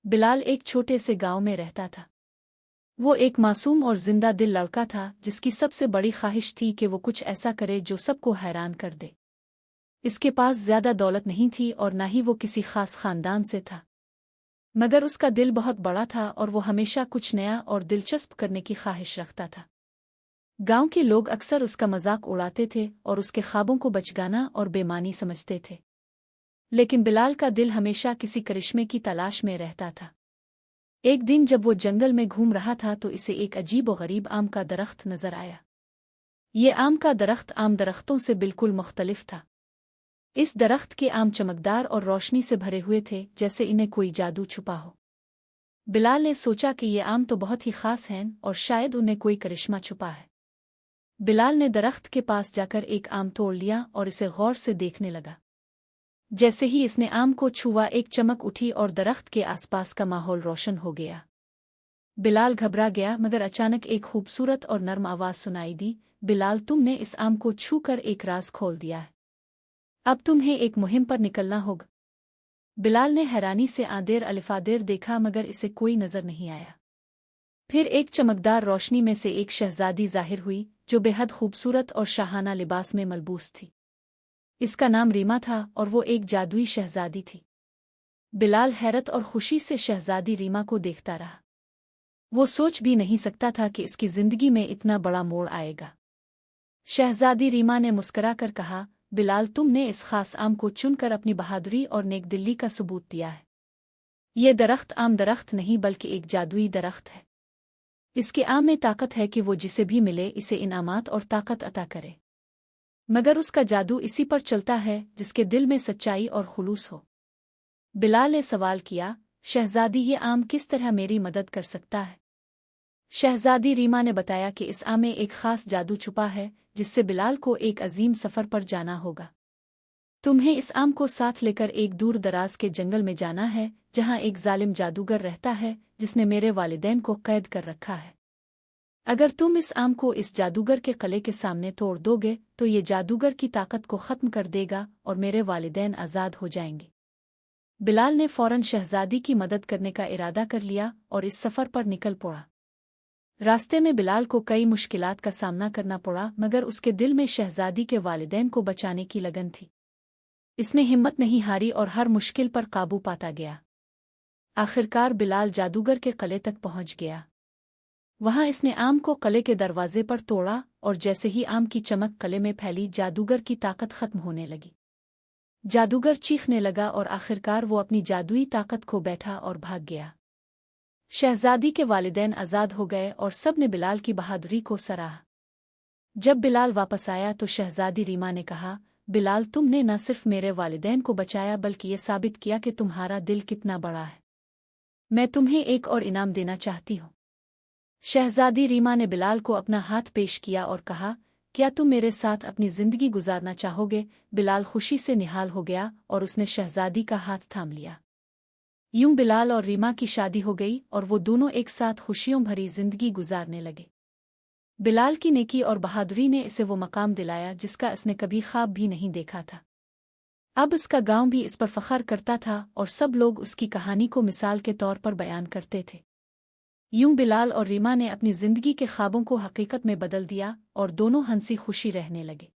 बिलाल एक छोटे से गांव में रहता था। वो एक मासूम और जिंदा दिल लड़का था जिसकी सबसे बड़ी ख्वाहिश थी कि वो कुछ ऐसा करे जो सबको हैरान कर दे। इसके पास ज्यादा दौलत नहीं थी और न ही वो किसी खास खानदान से था, मगर उसका दिल बहुत बड़ा था और वो हमेशा कुछ नया और दिलचस्प करने की ख्वाहिश रखता था। गांव के लोग अक्सर उसका मजाक उड़ाते थे और उसके ख्वाबों को बचगाना और बेमानी समझते थे, लेकिन बिलाल का दिल हमेशा किसी करिश्मे की तलाश में रहता था। एक दिन जब वो जंगल में घूम रहा था तो इसे एक अजीब व गरीब आम का दरख्त नजर आया। ये आम का दरख्त आम दरख्तों से बिल्कुल मुख्तलिफ था। इस दरख्त के आम चमकदार और रोशनी से भरे हुए थे, जैसे इन्हें कोई जादू छुपा हो। बिलाल ने सोचा कि ये आम तो बहुत ही खास हैं और शायद उन्हें कोई करिश्मा छुपा है। बिलाल ने दरख्त के पास जाकर एक आम तोड़ लिया और इसे गौर से देखने लगा। जैसे ही इसने आम को छुआ, एक चमक उठी और दरख्त के आसपास का माहौल रोशन हो गया। बिलाल घबरा गया, मगर अचानक एक खूबसूरत और नर्म आवाज सुनाई दी, बिलाल, तुमने इस आम को छूकर एक राज खोल दिया है। अब तुम्हें एक मुहिम पर निकलना होगा। बिलाल ने हैरानी से आदेर अलिफादेर देखा, मगर इसे कोई नजर नहीं आया। फिर एक चमकदार रोशनी में से एक शहजादी जाहिर हुई जो बेहद खूबसूरत और शाहाना लिबास में मलबूस थी। इसका नाम रीमा था और वो एक जादुई शहजादी थी। बिलाल हैरत और खुशी से शहजादी रीमा को देखता रहा। वो सोच भी नहीं सकता था कि इसकी जिंदगी में इतना बड़ा मोड़ आएगा। शहजादी रीमा ने मुस्कुराकर कहा, बिलाल, तुमने इस खास आम को चुनकर अपनी बहादुरी और नेकदिली का सबूत दिया है। ये दरख्त आम दरख्त नहीं बल्कि एक जादुई दरख्त है। इसके आम में ताकत है कि वो जिसे भी मिले इसे इनामात और ताकत अता करे, मगर उसका जादू इसी पर चलता है जिसके दिल में सच्चाई और खुलूस हो। बिलाल ने सवाल किया, शहजादी, ये आम किस तरह मेरी मदद कर सकता है? शहजादी रीमा ने बताया कि इस आम में एक खास जादू छुपा है जिससे बिलाल को एक अजीम सफर पर जाना होगा। तुम्हें इस आम को साथ लेकर एक दूर दराज के जंगल में जाना है जहां एक जालिम जादूगर रहता है जिसने मेरे वालिदैन को कैद कर रखा है। अगर तुम इस आम को इस जादूगर के किले के सामने तोड़ दोगे तो ये जादूगर की ताकत को खत्म कर देगा और मेरे वालिदैन आज़ाद हो जाएंगे। बिलाल ने फौरन शहजादी की मदद करने का इरादा कर लिया और इस सफर पर निकल पड़ा। रास्ते में बिलाल को कई मुश्किलात का सामना करना पड़ा, मगर उसके दिल में शहजादी के वालिदैन को बचाने की लगन थी। इसने हिम्मत नहीं हारी और हर मुश्किल पर काबू पाता गया। आखिरकार बिलाल जादूगर के किले तक पहुंच गया। वहां इसने आम को किले के दरवाजे पर तोड़ा और जैसे ही आम की चमक किले में फैली, जादूगर की ताकत खत्म होने लगी। जादूगर चीखने लगा और आखिरकार वो अपनी जादुई ताकत खो बैठा और भाग गया। शहजादी के वालिदैन आज़ाद हो गए और सब ने बिलाल की बहादुरी को सराहा। जब बिलाल वापस आया तो शहजादी रीमा ने कहा, बिलाल, तुमने न सिर्फ मेरे वालिदैन को बचाया बल्कि ये साबित किया कि तुम्हारा दिल कितना बड़ा है। मैं तुम्हें एक और इनाम देना चाहती हूँ। शहजादी रीमा ने बिलाल को अपना हाथ पेश किया और कहा, क्या तुम मेरे साथ अपनी जिंदगी गुजारना चाहोगे? बिलाल खुशी से निहाल हो गया और उसने शहजादी का हाथ थाम लिया। यूं बिलाल और रीमा की शादी हो गई और वो दोनों एक साथ खुशियों भरी जिंदगी गुजारने लगे। बिलाल की नेकी और बहादुरी ने इसे वो मकाम दिलाया जिसका इसने कभी ख्वाब भी नहीं देखा था। अब इसका गांव भी इस पर फख्र करता था और सब लोग उसकी कहानी को मिसाल के तौर पर बयान करते थे। यूं बिलाल और रीमा ने अपनी जिंदगी के ख्वाबों को हकीकत में बदल दिया और दोनों हंसी खुशी रहने लगे।